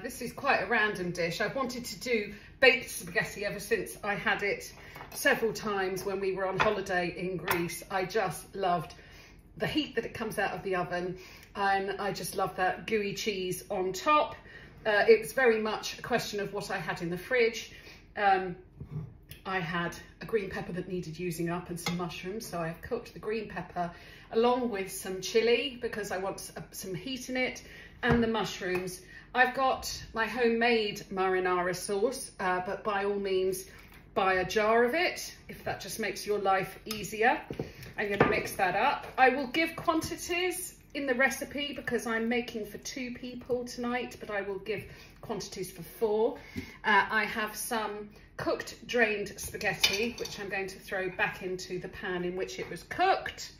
This is quite a random dish. I've wanted to do baked spaghetti ever since I had it several times when we were on holiday in Greece. I just loved the heat that it comes out of the oven, and I just love that gooey cheese on top. It was very much a question of what I had in the fridge. I had a green pepper that needed using up and some mushrooms, so I've cooked the green pepper along with some chili because I want some heat in it, and the mushrooms. I've got my homemade marinara sauce, but by all means buy a jar of it if that just makes your life easier. I'm going to mix that up. I will give quantities in the recipe because I'm making for 2 people tonight, but I will give quantities for 4. I have some cooked drained spaghetti, which I'm going to throw back into the pan in which it was cooked.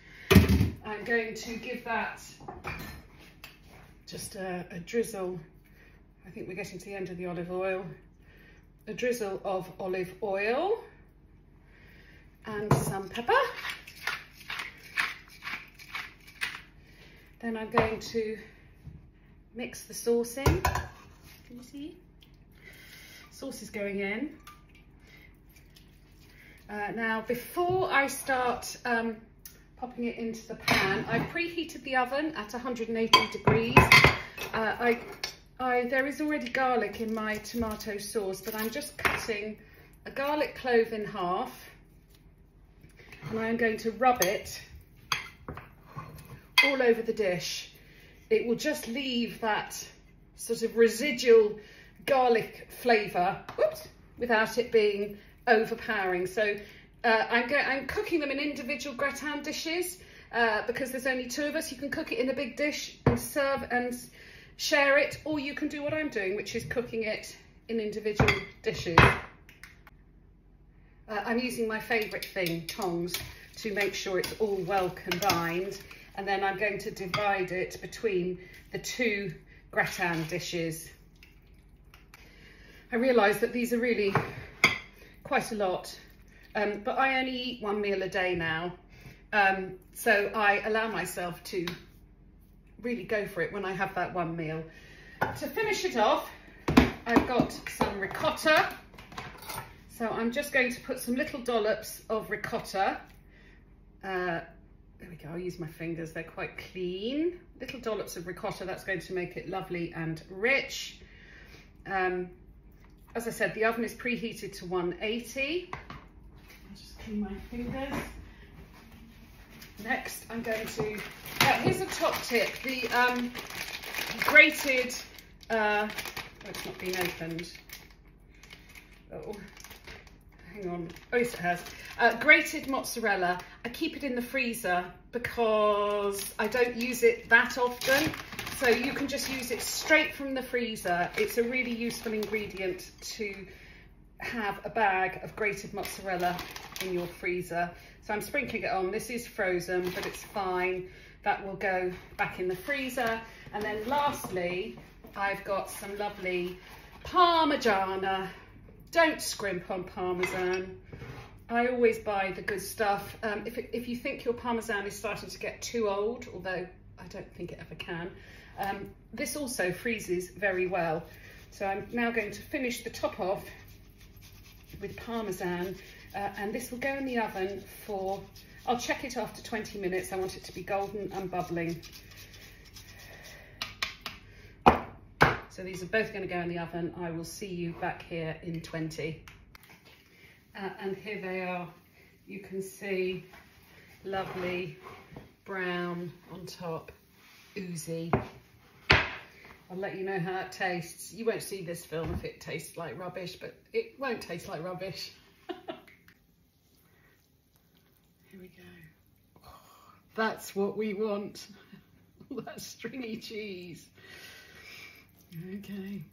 I'm going to give that just a drizzle. I think we're getting to the end of the olive oil. A drizzle of olive oil and some pepper. Then I'm going to mix the sauce in. Can you see? Sauce is going in. Now, before I start popping it into the pan, I've preheated the oven at 180 degrees. There is already garlic in my tomato sauce, but I'm just cutting a garlic clove in half, and I'm going to rub it all over the dish. It will just leave that sort of residual garlic flavour, without it being overpowering. So I'm cooking them in individual gratin dishes because there's only 2 of us. You can cook it in a big dish and serve and share it, or you can do what I'm doing, which is cooking it in individual dishes. I'm using my favourite thing, tongs, to make sure it's all well combined, and then I'm going to divide it between the 2 gratin dishes. I realise that these are really quite a lot, but I only eat 1 meal a day now, so I allow myself to really go for it when I have that 1 meal. To finish it off, I've got some ricotta, so I'm just going to put some little dollops of ricotta. There we go, I'll use my fingers, they're quite clean. Little dollops of ricotta, that's going to make it lovely and rich. As I said, the oven is preheated to 180. I'll just clean my fingers. Next, I'm going to, here's a top tip, the grated, oh, it's not been opened. Oh, hang on, oh yes it has. Grated mozzarella, I keep it in the freezer because I don't use it that often. So you can just use it straight from the freezer. It's a really useful ingredient to have a bag of grated mozzarella in your freezer. So I'm sprinkling it on. This is frozen, but it's fine. That will go back in the freezer. And then lastly, I've got some lovely Parmigiana. Don't scrimp on Parmesan. I always buy the good stuff. If you think your Parmesan is starting to get too old, although I don't think it ever can, this also freezes very well. So I'm now going to finish the top off with Parmesan, and this will go in the oven for, I'll check it after 20 minutes. I want it to be golden and bubbling. So these are both going to go in the oven. I will see you back here in 20. And here they are. You can see lovely brown on top, oozy. I'll let you know how it tastes. You won't see this film if it tastes like rubbish, but it won't taste like rubbish. Here we go. Oh, that's what we want. All that stringy cheese. Okay.